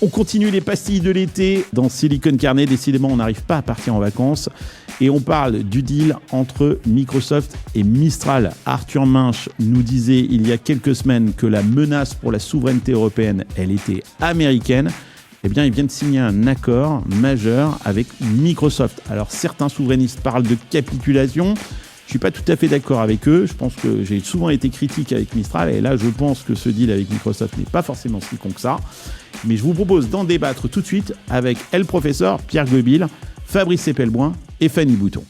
On continue les pastilles de l'été dans Silicon Carnet. Décidément, on n'arrive pas à partir en vacances. Et on parle du deal entre Microsoft et Mistral. Arthur Minch nous disait il y a quelques semaines que la menace pour la souveraineté européenne, elle était américaine. Eh bien, ils viennent de signer un accord majeur avec Microsoft. Alors, certains souverainistes parlent de capitulation. Je ne suis pas tout à fait d'accord avec eux. Je pense que j'ai souvent été critique avec Mistral. Et là, je pense que ce deal avec Microsoft n'est pas forcément si con que ça. Mais je vous propose d'en débattre tout de suite avec le professeur Pierre Gobil, Fabrice Cepelboin et Fanny Bouton.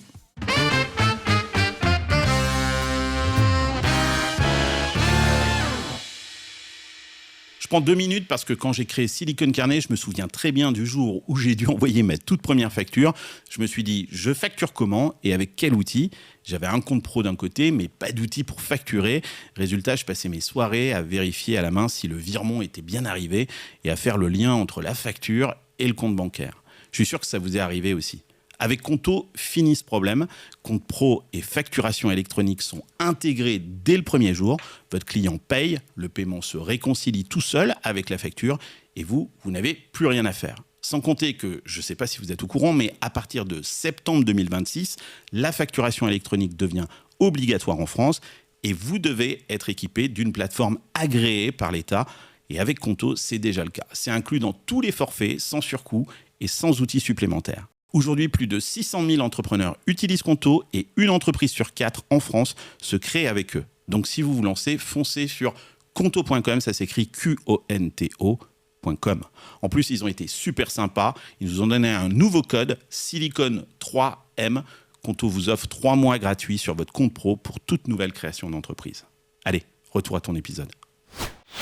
Je prends 2 minutes parce que quand j'ai créé Silicon Carnet, je me souviens très bien du jour où j'ai dû envoyer ma toute première facture. Je me suis dit, je facture comment et avec quel outil ? J'avais un compte pro d'un côté, mais pas d'outil pour facturer. Résultat, je passais mes soirées à vérifier à la main si le virement était bien arrivé et à faire le lien entre la facture et le compte bancaire. Je suis sûr que ça vous est arrivé aussi. Avec Conto, fini ce problème. Compte pro et facturation électronique sont intégrés dès le premier jour. Votre client paye, le paiement se réconcilie tout seul avec la facture et vous n'avez plus rien à faire. Sans compter que, je ne sais pas si vous êtes au courant, mais à partir de septembre 2026, la facturation électronique devient obligatoire en France et vous devez être équipé d'une plateforme agréée par l'État. Et avec Conto, c'est déjà le cas. C'est inclus dans tous les forfaits, sans surcoût et sans outils supplémentaires. Aujourd'hui, plus de 600 000 entrepreneurs utilisent Conto et une entreprise sur 4 en France se crée avec eux. Donc si vous vous lancez, foncez sur conto.com, ça s'écrit Qonto.com. En plus, ils ont été super sympas. Ils nous ont donné un nouveau code, Silicon3M. Conto vous offre 3 mois gratuits sur votre compte pro pour toute nouvelle création d'entreprise. Allez, retour à ton épisode.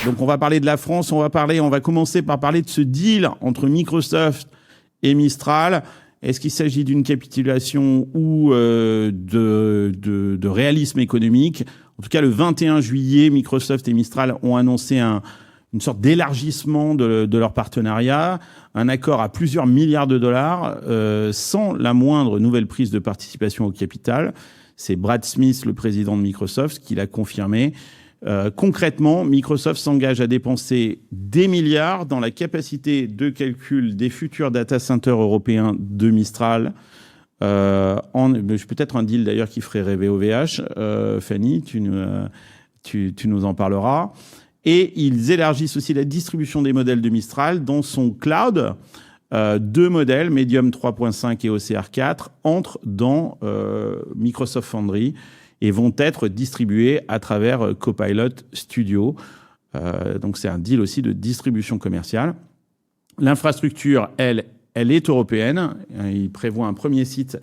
Donc on va parler de la France, on va commencer par parler de ce deal entre Microsoft et Mistral. Est-ce qu'il s'agit d'une capitulation ou de réalisme économique ? En tout cas, le 21 juillet, Microsoft et Mistral ont annoncé une sorte d'élargissement de leur partenariat, un accord à plusieurs milliards de dollars, sans la moindre nouvelle prise de participation au capital. C'est Brad Smith, le président de Microsoft, qui l'a confirmé. Concrètement, Microsoft s'engage à dépenser des milliards dans la capacité de calcul des futurs data centers européens de Mistral. Peut-être un deal d'ailleurs qui ferait rêver OVH. Fanny, tu nous en parleras. Et ils élargissent aussi la distribution des modèles de Mistral dans son cloud. 2 modèles, Medium 3.5 et OCR 4, entrent dans Microsoft Foundry et vont être distribués à travers Copilot Studio. Donc c'est un deal aussi de distribution commerciale. L'infrastructure, elle est européenne. Il prévoit un premier site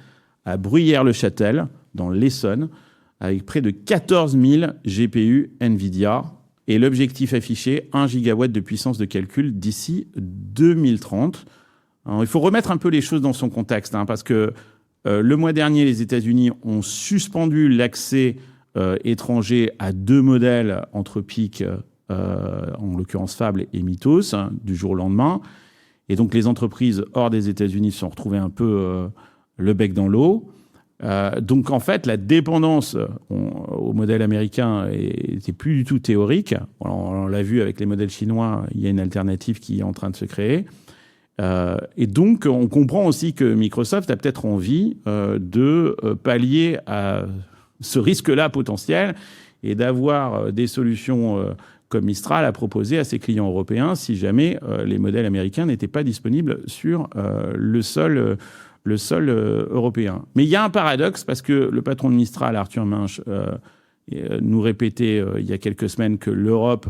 à Bruyères-le-Châtel, dans l'Essonne, avec près de 14 000 GPU NVIDIA. Et l'objectif affiché, 1 gigawatt de puissance de calcul d'ici 2030. Alors, il faut remettre un peu les choses dans son contexte, parce que le mois dernier, les États-Unis ont suspendu l'accès étranger à 2 modèles entre pics, en l'occurrence Fable et Mythos, du jour au lendemain. Et donc, les entreprises hors des États-Unis se sont retrouvées un peu le bec dans l'eau. Donc, en fait, la dépendance au modèle américain n'était plus du tout théorique. On l'a vu avec les modèles chinois, il y a une alternative qui est en train de se créer. Et donc, on comprend aussi que Microsoft a peut-être envie de pallier à ce risque-là potentiel et d'avoir des solutions comme Mistral à proposer à ses clients européens si jamais les modèles américains n'étaient pas disponibles sur le sol européen. Mais il y a un paradoxe parce que le patron de Mistral, Arthur Minch, nous répétait il y a quelques semaines que l'Europe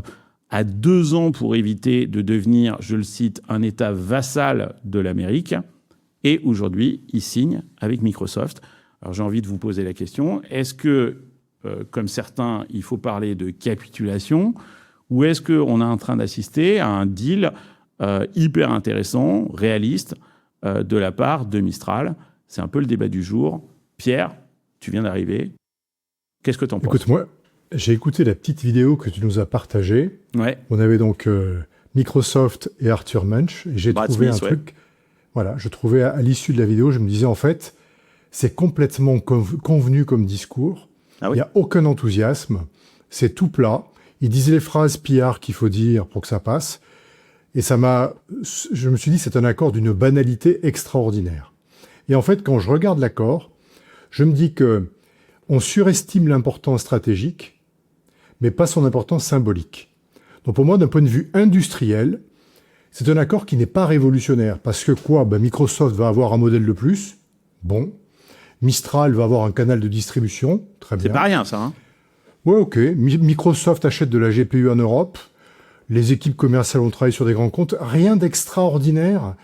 a 2 ans pour éviter de devenir, je le cite, un État vassal de l'Amérique. Et aujourd'hui, il signe avec Microsoft. Alors j'ai envie de vous poser la question, est-ce que, comme certains, il faut parler de capitulation ou est-ce qu'on est en train d'assister à un deal hyper intéressant, réaliste, de la part de Mistral? C'est un peu le débat du jour. Pierre, tu viens d'arriver. Qu'est-ce que tu en penses ? Écoute-moi. J'ai écouté la petite vidéo que tu nous as partagée. Ouais. On avait donc Microsoft et Arthur Minch. Et j'ai trouvé un truc. Voilà, je trouvais à l'issue de la vidéo, je me disais en fait, c'est complètement convenu comme discours. Ah oui. Il n'y a aucun enthousiasme. C'est tout plat. Ils disent les phrases pillards qu'il faut dire pour que ça passe. Et je me suis dit, c'est un accord d'une banalité extraordinaire. Et en fait, quand je regarde l'accord, je me dis que on surestime l'importance stratégique, mais pas son importance symbolique. Donc pour moi, d'un point de vue industriel, c'est un accord qui n'est pas révolutionnaire. Parce que quoi ? Microsoft va avoir un modèle de plus. Bon. Mistral va avoir un canal de distribution. Très bien. C'est pas rien, ça. Hein. Ouais, ok. Microsoft achète de la GPU en Europe. Les équipes commerciales ont travaillé sur des grands comptes. Rien d'extraordinaire.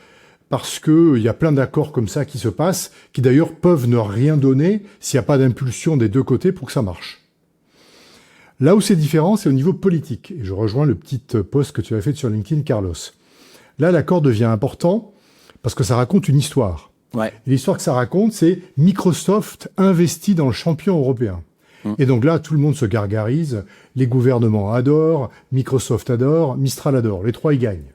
Parce qu'il y a plein d'accords comme ça qui se passent, qui d'ailleurs peuvent ne rien donner s'il n'y a pas d'impulsion des deux côtés pour que ça marche. Là où c'est différent, c'est au niveau politique. Et je rejoins le petit post que tu avais fait sur LinkedIn, Carlos. Là, l'accord devient important parce que ça raconte une histoire. Ouais. Et l'histoire que ça raconte, c'est Microsoft investit dans le champion européen. Et donc là, tout le monde se gargarise, les gouvernements adorent, Microsoft adore, Mistral adore, les trois y gagnent.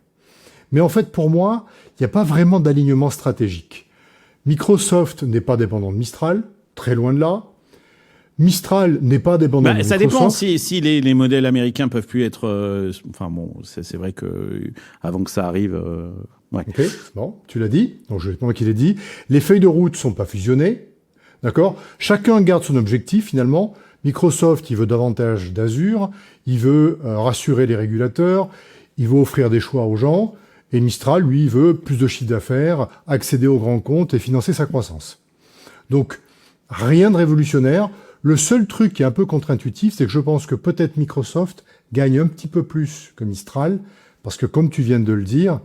Mais en fait, pour moi, il n'y a pas vraiment d'alignement stratégique. Microsoft n'est pas dépendant de Mistral, très loin de là. Mistral n'est pas dépendant de Microsoft. Ça dépend si les modèles américains peuvent plus être... c'est vrai que avant que ça arrive... ouais. Ok, bon, tu l'as dit, donc je sais pas moi qui l'ai dit. Les feuilles de route sont pas fusionnées, d'accord ? Chacun garde son objectif finalement. Microsoft, il veut davantage d'Azure, il veut rassurer les régulateurs, il veut offrir des choix aux gens, et Mistral, lui, il veut plus de chiffre d'affaires, accéder aux grands comptes et financer sa croissance. Donc, rien de révolutionnaire. Le seul truc qui est un peu contre-intuitif, c'est que je pense que peut-être Microsoft gagne un petit peu plus que Mistral, parce que comme tu viens de le dire,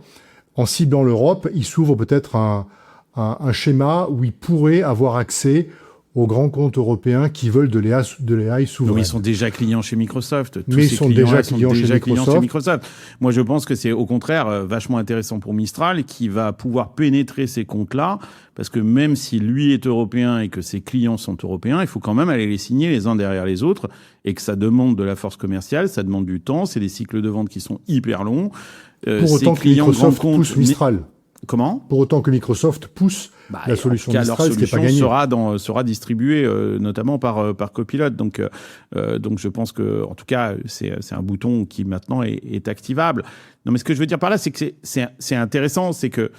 en ciblant l'Europe, il s'ouvre peut-être un schéma où il pourrait avoir accès aux grands comptes européens qui veulent de l'AI souveraine. Oui, ils sont déjà clients chez Microsoft. Mais ils sont déjà clients chez Microsoft. Moi, je pense que c'est au contraire vachement intéressant pour Mistral qui va pouvoir pénétrer ces comptes-là parce que même si lui est européen et que ses clients sont européens, il faut quand même aller les signer les uns derrière les autres et que ça demande de la force commerciale, ça demande du temps, c'est des cycles de vente qui sont hyper longs. Pour autant que Microsoft pousse Mistral. Comment ? Pour autant que Microsoft pousse la solution Mistral, ce qui n'est pas gagné. Sera distribuée notamment par Copilot. Donc je pense que, en tout cas, c'est un bouton qui maintenant est activable. Non, mais ce que je veux dire par là, c'est que c'est intéressant, c'est que,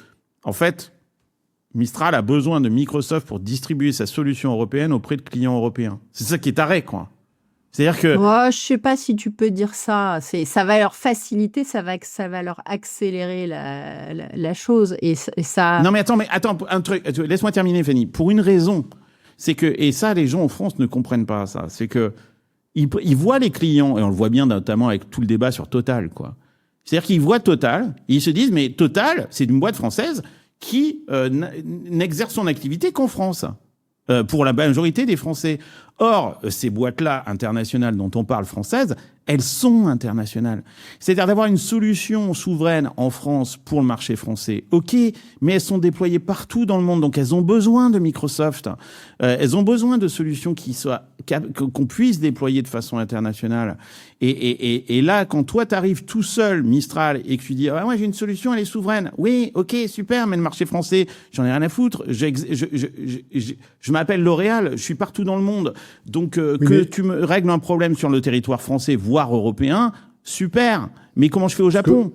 en fait, Mistral a besoin de Microsoft pour distribuer sa solution européenne auprès de clients européens. C'est ça qui est taré, quoi. C'est-à-dire que... je sais pas si tu peux dire ça. Ça va leur faciliter, ça va leur accélérer la chose. Et ça... Non, mais attends, un truc. Laisse-moi terminer, Fanny. Pour une raison, c'est que... Et ça, les gens en France ne comprennent pas ça. C'est que ils voient les clients, et on le voit bien notamment avec tout le débat sur Total, quoi. C'est-à-dire qu'ils voient Total, et ils se disent, mais Total, c'est une boîte française qui n'exerce son activité qu'en France. Pour la majorité des Français. Or, ces boîtes-là internationales dont on parle françaises, elles sont internationales. C'est-à-dire d'avoir une solution souveraine en France pour le marché français, ok, mais elles sont déployées partout dans le monde, donc elles ont besoin de Microsoft. Elles ont besoin de solutions qu'on puisse déployer de façon internationale. Et là, quand toi, t'arrives tout seul, Mistral, et que tu dis, moi j'ai une solution, elle est souveraine. Oui, ok, super, mais le marché français, j'en ai rien à foutre. Je m'appelle L'Oréal, je suis partout dans le monde. Donc, tu me règles un problème sur le territoire français, voire européen, super. Mais comment je fais au Japon ?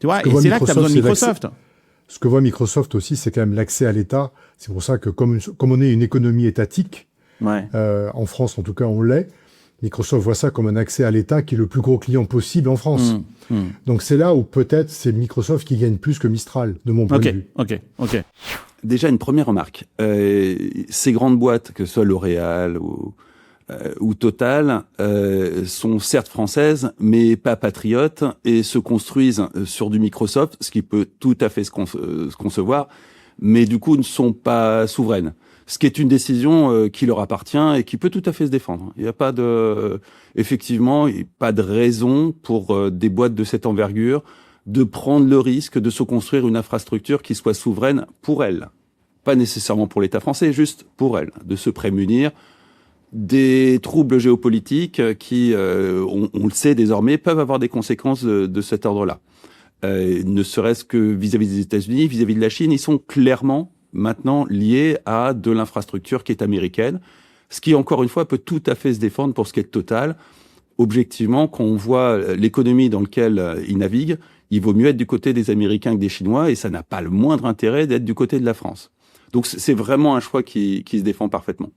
Tu vois, et c'est là que tu as besoin de Microsoft. Ce que voit Microsoft aussi, c'est quand même l'accès à l'État. C'est pour ça que comme on est une économie étatique, en France en tout cas on l'est, Microsoft voit ça comme un accès à l'État qui est le plus gros client possible en France. Donc c'est là où peut-être c'est Microsoft qui gagne plus que Mistral, de mon point de vue. Ok. Déjà, une première remarque. Ces grandes boîtes, que ce soit L'Oréal ou Total, sont certes françaises, mais pas patriotes, et se construisent sur du Microsoft, ce qui peut tout à fait se concevoir, mais du coup ne sont pas souveraines. Ce qui est une décision qui leur appartient et qui peut tout à fait se défendre. Il n'y a pas effectivement, pas de raison pour des boîtes de cette envergure de prendre le risque de se construire une infrastructure qui soit souveraine pour elles. Pas nécessairement pour l'État français, juste pour elles. De se prémunir des troubles géopolitiques qui, on le sait désormais, peuvent avoir des conséquences de cet ordre-là. Ne serait-ce que vis-à-vis des États-Unis, vis-à-vis de la Chine, ils sont clairement maintenant liés à de l'infrastructure qui est américaine, ce qui, encore une fois, peut tout à fait se défendre pour ce qui est de Total. Objectivement, quand on voit l'économie dans laquelle ils naviguent, il vaut mieux être du côté des Américains que des Chinois, et ça n'a pas le moindre intérêt d'être du côté de la France. Donc c'est vraiment un choix qui se défend parfaitement.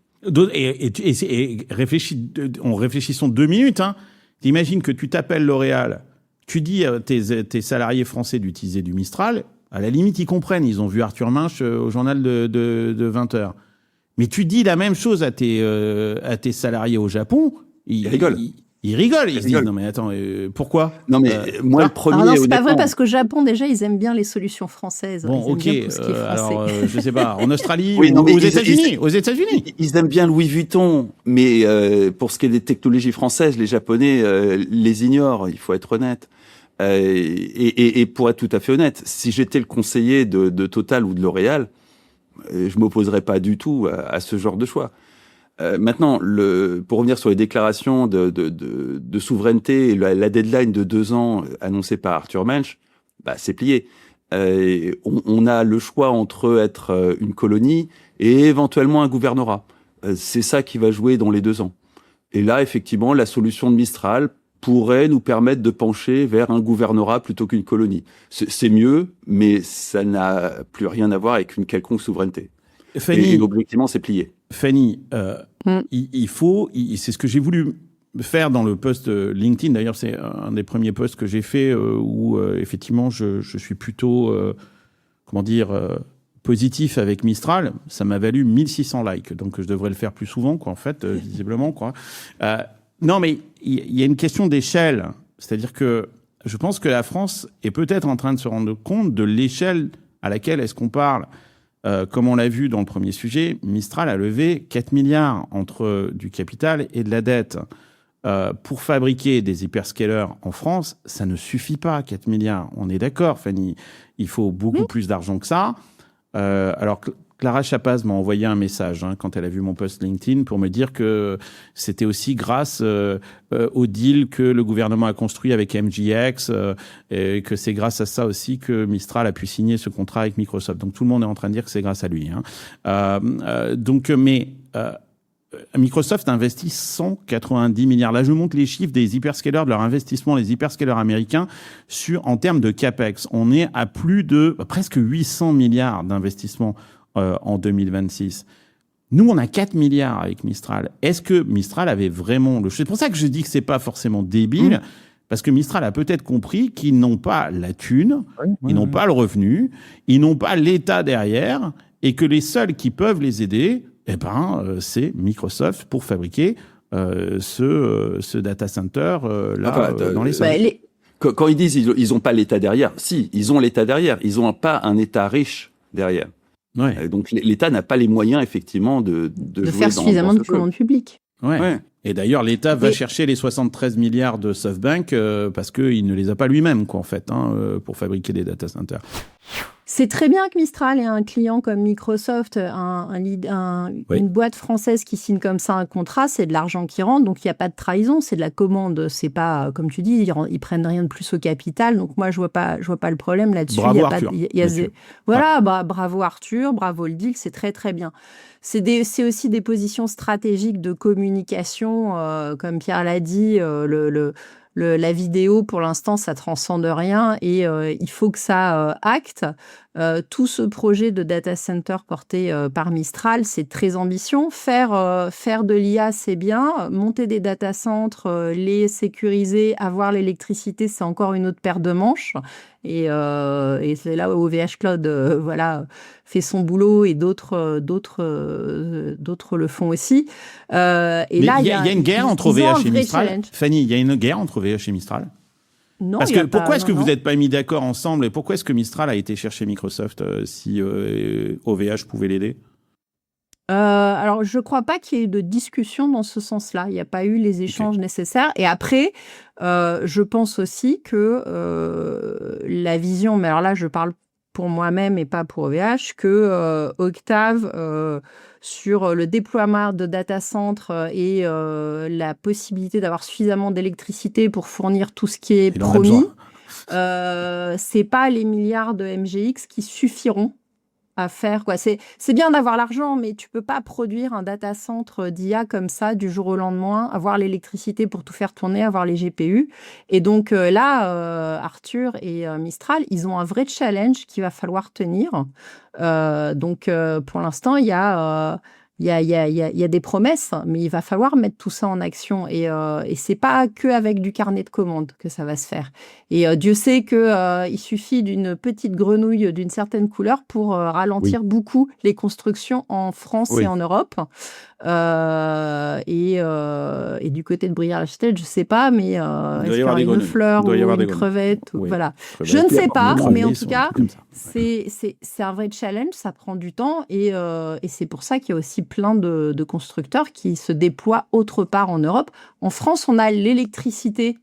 Réfléchissons 2 minutes. Hein. T'imagines que tu t'appelles L'Oréal, tu dis à tes salariés français d'utiliser du Mistral, à la limite, ils comprennent. Ils ont vu Arthur Minch au journal de 20h. Mais tu dis la même chose à tes salariés au Japon, ils rigolent. Ils rigolent, ils se disent non mais attends, pourquoi? Non mais moi le premier. Non, c'est pas vrai parce qu'au Japon déjà ils aiment bien les solutions françaises. Bon, ils ok. aiment bien tout ce qui est français. Alors je sais pas, en Australie oui, ou aux États-Unis. Aux États-Unis. Ils aiment bien Louis Vuitton, mais pour ce qui est des technologies françaises, les Japonais les ignorent. Il faut être honnête. Et pour être tout à fait honnête, si j'étais le conseiller de Total ou de L'Oréal, je m'opposerais pas du tout à ce genre de choix. Maintenant, pour revenir sur les déclarations de souveraineté et la deadline de 2 ans annoncée par Arthur Mensch, c'est plié. On a le choix entre être une colonie et éventuellement un gouvernorat. C'est ça qui va jouer dans les 2 ans. Et là, effectivement, la solution de Mistral pourrait nous permettre de pencher vers un gouvernorat plutôt qu'une colonie. C'est mieux, mais ça n'a plus rien à voir avec une quelconque souveraineté. Fanny, et objectivement, c'est plié. Fanny, c'est ce que j'ai voulu faire dans le post LinkedIn. D'ailleurs, c'est un des premiers posts que j'ai fait où effectivement je suis plutôt, positif avec Mistral. Ça m'a valu 1600 likes, donc je devrais le faire plus souvent, quoi, en fait, visiblement, quoi. Non, mais il y a une question d'échelle. C'est-à-dire que je pense que la France est peut-être en train de se rendre compte de l'échelle à laquelle est-ce qu'on parle. Comme on l'a vu dans le premier sujet, Mistral a levé 4 milliards entre du capital et de la dette. Pour fabriquer des hyperscalers en France, ça ne suffit pas, 4 milliards. On est d'accord, Fanny. Il faut beaucoup plus d'argent que ça. Alors, Clara Chapaz m'a envoyé un message quand elle a vu mon post LinkedIn pour me dire que c'était aussi grâce au deal que le gouvernement a construit avec MGX et que c'est grâce à ça aussi que Mistral a pu signer ce contrat avec Microsoft. Donc tout le monde est en train de dire que c'est grâce à lui. Microsoft investit 190 milliards. Là, je montre les chiffres des hyperscalers, de leur investissement, les hyperscalers américains, en termes de CAPEX. On est à plus de presque 800 milliards d'investissements en 2026. Nous, on a 4 milliards avec Mistral. Est-ce que Mistral avait vraiment c'est pour ça que je dis que c'est pas forcément débile, parce que Mistral a peut-être compris qu'ils n'ont pas la thune, ils n'ont pas le revenu, ils n'ont pas l'État derrière, et que les seuls qui peuvent les aider, c'est Microsoft pour fabriquer ce data center dans les sols. Quand ils disent ils n'ont pas l'État derrière, si, ils ont l'État derrière, ils n'ont pas un État riche derrière. Ouais. Donc l'État n'a pas les moyens effectivement de faire suffisamment de commandes publiques. Ouais. Et d'ailleurs, l'État va chercher les 73 milliards de SoftBank parce qu'il ne les a pas lui-même, quoi, en fait, pour fabriquer des data centers. C'est très bien que Mistral ait un client comme Microsoft, une boîte française qui signe comme ça un contrat, c'est de l'argent qui rentre, donc il n'y a pas de trahison, c'est de la commande, c'est pas, comme tu dis, ils prennent rien de plus au capital, donc moi je vois pas le problème là-dessus. Bravo Arthur. Bravo Arthur, bravo le deal, c'est très très bien. C'est aussi des positions stratégiques de communication, comme Pierre l'a dit, la vidéo, pour l'instant, ça transcende rien et il faut que ça acte. Tout ce projet de data center porté par Mistral, c'est très ambitieux. Faire de l'IA, c'est bien. Monter des data centers, les sécuriser, avoir l'électricité, c'est encore une autre paire de manches. Et c'est là où OVH Cloud fait son boulot et d'autres le font aussi. Il y a une guerre entre OVH et Mistral. Fanny, il y a une guerre entre OVH et Mistral. Non, pourquoi est-ce que vous n'êtes pas mis d'accord ensemble et pourquoi est-ce que Mistral a été chercher Microsoft si OVH pouvait l'aider? Alors, je ne crois pas qu'il y ait eu de discussion dans ce sens-là. Il n'y a pas eu les échanges nécessaires. Et après, je pense aussi que la vision, mais alors là, je parle pour moi-même et pas pour OVH, que Octave, sur le déploiement de data centers et la possibilité d'avoir suffisamment d'électricité pour fournir tout ce qui est promis, c'est pas les milliards de MGX qui suffiront à faire, quoi. C'est bien d'avoir l'argent, mais tu peux pas produire un data center d'IA comme ça du jour au lendemain, avoir l'électricité pour tout faire tourner, avoir les GPU. Et donc là, Arthur et Mistral, ils ont un vrai challenge qu'il va falloir tenir. Donc pour l'instant, il y a des promesses, mais il va falloir mettre tout ça en action. Et c'est pas que avec du carnet de commandes que ça va se faire. Et Dieu sait que il suffit d'une petite grenouille d'une certaine couleur pour ralentir beaucoup les constructions en France et en Europe. Et du côté de Brière-la-Châtelle, je sais pas, mais est-ce qu'il y aura une fleur ou une crevette voilà. Je ne sais pas, mais en tout cas, c'est un vrai challenge, ça prend du temps et c'est pour ça qu'il y a aussi plein de constructeurs qui se déploient autre part en Europe. En France, on a l'électricité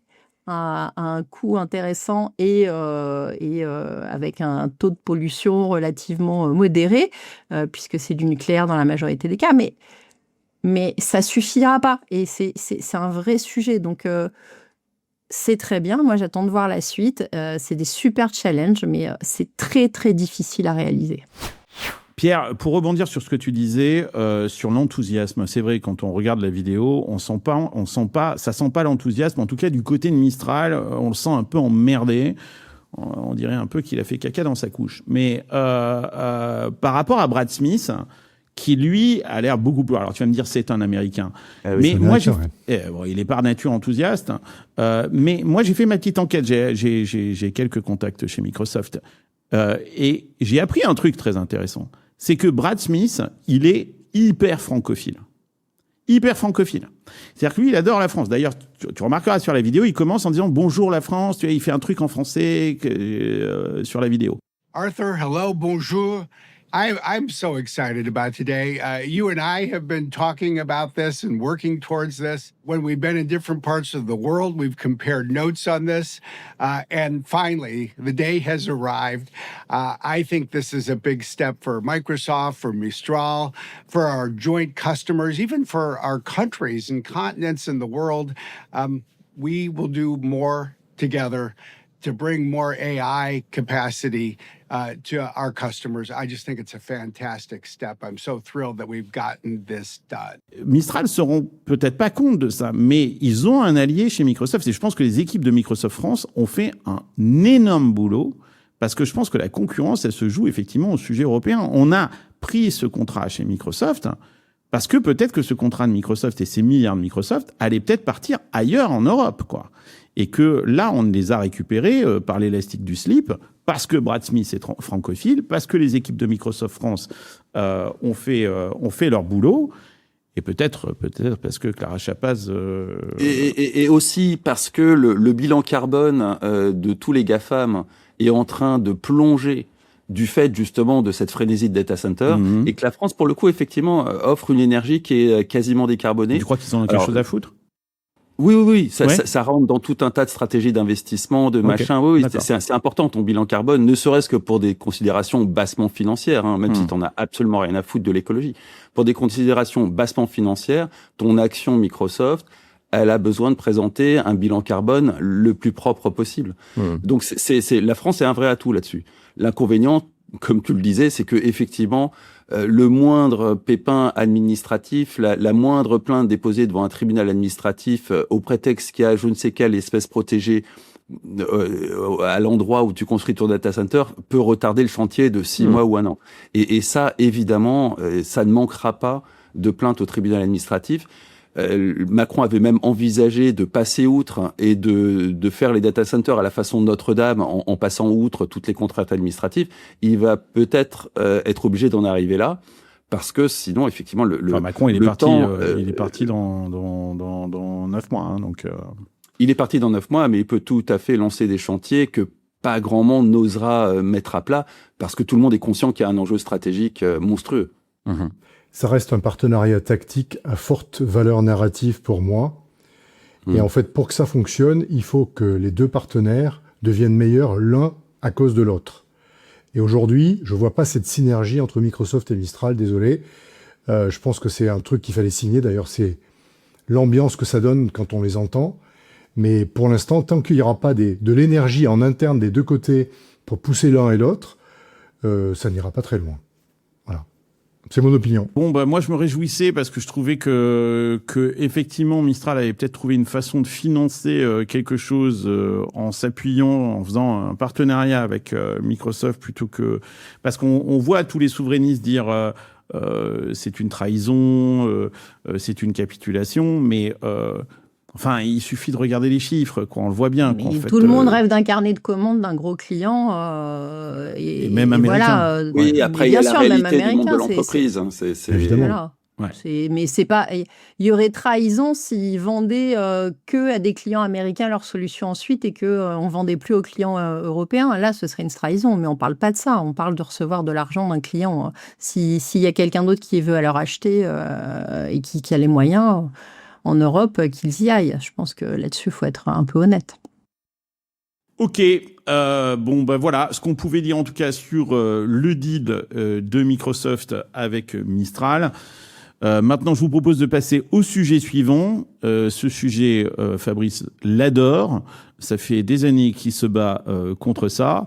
à un coût intéressant et avec un taux de pollution relativement modéré, puisque c'est du nucléaire dans la majorité des cas, mais ça suffira pas et c'est un vrai sujet. Donc, c'est très bien. Moi, j'attends de voir la suite. C'est des super challenges, mais c'est très, très difficile à réaliser. Pierre, pour rebondir sur ce que tu disais sur l'enthousiasme, c'est vrai, quand on regarde la vidéo, ça sent pas l'enthousiasme. En tout cas, du côté de Mistral, on le sent un peu emmerdé. On dirait un peu qu'il a fait caca dans sa couche. Mais par rapport à Brad Smith, qui lui a l'air beaucoup plus... Alors tu vas me dire c'est un Américain, mais moi il est par nature enthousiaste. Mais moi j'ai fait ma petite enquête, j'ai quelques contacts chez Microsoft et j'ai appris un truc très intéressant. C'est que Brad Smith, il est hyper francophile. Hyper francophile. C'est-à-dire que lui, il adore la France. D'ailleurs, tu remarqueras sur la vidéo, il commence en disant « Bonjour la France », tu vois, il fait un truc en français sur la vidéo. Arthur, hello, bonjour. I'm so excited about today. You and I have been talking about this and working towards this. When we've been in different parts of the world, we've compared notes on this. And finally, the day has arrived. I think this is a big step for Microsoft, for Mistral, for our joint customers, even for our countries and continents in the world. We will do more together to bring more AI capacity to our customers. I just think it's a fantastic step. I'm so thrilled that we've gotten this done. Mistral se rend peut-être pas compte de ça, mais ils ont un allié chez Microsoft. Et je pense que les équipes de Microsoft France ont fait un énorme boulot parce que je pense que la concurrence, elle se joue effectivement au sujet européen. On a pris ce contrat chez Microsoft parce que peut-être que ce contrat de Microsoft et ces milliards de Microsoft allaient peut-être partir ailleurs en Europe, quoi. Et que là, on les a récupérés par l'élastique du slip, parce que Brad Smith est francophile, parce que les équipes de Microsoft France ont fait leur boulot, et peut-être parce que Clara Chapaz... Et aussi parce que le bilan carbone de tous les GAFAM est en train de plonger du fait justement de cette frénésie de data center, et que la France, pour le coup, effectivement, offre une énergie qui est quasiment décarbonée. Tu crois qu'ils ont quelque chose à foutre ? Oui. Ça rentre dans tout un tas de stratégies d'investissement, de machin. Oui, c'est important, ton bilan carbone, ne serait-ce que pour des considérations bassement financières, hein, même si t'en as absolument rien à foutre de l'écologie. Pour des considérations bassement financières, ton action Microsoft, elle a besoin de présenter un bilan carbone le plus propre possible. Donc, la France est un vrai atout là-dessus. L'inconvénient, comme tu le disais, c'est que effectivement, le moindre pépin administratif, la moindre plainte déposée devant un tribunal administratif au prétexte qu'il y a je ne sais quelle espèce protégée à l'endroit où tu construis ton data center peut retarder le chantier de 6 mois ou 1 an. Et ça, évidemment, ça ne manquera pas de plaintes au tribunal administratif. Macron avait même envisagé de passer outre et de faire les data centers à la façon de Notre-Dame en passant outre toutes les contraintes administratives. Il va peut-être être obligé d'en arriver là parce que sinon, effectivement, Macron, il est parti dans 9 mois. Hein, donc, Il est parti dans 9 mois, mais il peut tout à fait lancer des chantiers que pas grand monde n'osera mettre à plat parce que tout le monde est conscient qu'il y a un enjeu stratégique monstrueux. Ça reste un partenariat tactique à forte valeur narrative pour moi. Et en fait, pour que ça fonctionne, il faut que les deux partenaires deviennent meilleurs l'un à cause de l'autre. Et aujourd'hui, je vois pas cette synergie entre Microsoft et Mistral, désolé. Je pense que c'est un truc qu'il fallait signer. D'ailleurs, c'est l'ambiance que ça donne quand on les entend. Mais pour l'instant, tant qu'il n'y aura pas de l'énergie en interne des deux côtés pour pousser l'un et l'autre, ça n'ira pas très loin. C'est mon opinion. Bon, moi, je me réjouissais parce que je trouvais que effectivement, Mistral avait peut-être trouvé une façon de financer quelque chose en s'appuyant, en faisant un partenariat avec Microsoft plutôt que... Parce qu'on voit tous les souverainistes dire c'est une trahison, c'est une capitulation, mais... Enfin, il suffit de regarder les chiffres, quoi. On le voit bien. Mais tout le monde rêve d'un carnet de commandes d'un gros client. Et même américain. Voilà, oui, après, il y a la réalité du monde de l'entreprise. Évidemment. Voilà. Ouais. Mais c'est pas. Il y aurait trahison s'ils vendaient que à des clients américains leurs solutions ensuite et qu'on ne vendait plus aux clients européens. Là, ce serait une trahison. Mais on ne parle pas de ça. On parle de recevoir de l'argent d'un client. S'il y a quelqu'un d'autre qui veut leur acheter et qui a les moyens... en Europe, qu'ils y aillent. Je pense que là-dessus, il faut être un peu honnête. Ok, voilà ce qu'on pouvait dire en tout cas sur le deal de Microsoft avec Mistral. Maintenant, je vous propose de passer au sujet suivant. Ce sujet, Fabrice l'adore. Ça fait des années qu'il se bat contre ça.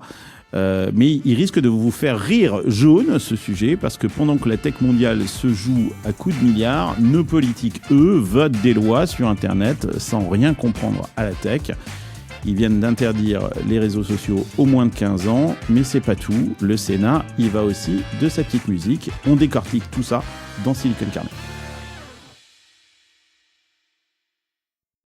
Mais il risque de vous faire rire jaune, ce sujet, parce que pendant que la tech mondiale se joue à coups de milliards, nos politiques, eux, votent des lois sur Internet sans rien comprendre à la tech. Ils viennent d'interdire les réseaux sociaux aux moins de 15 ans, mais c'est pas tout. Le Sénat, il va aussi de sa petite musique. On décortique tout ça dans Silicon Carnet.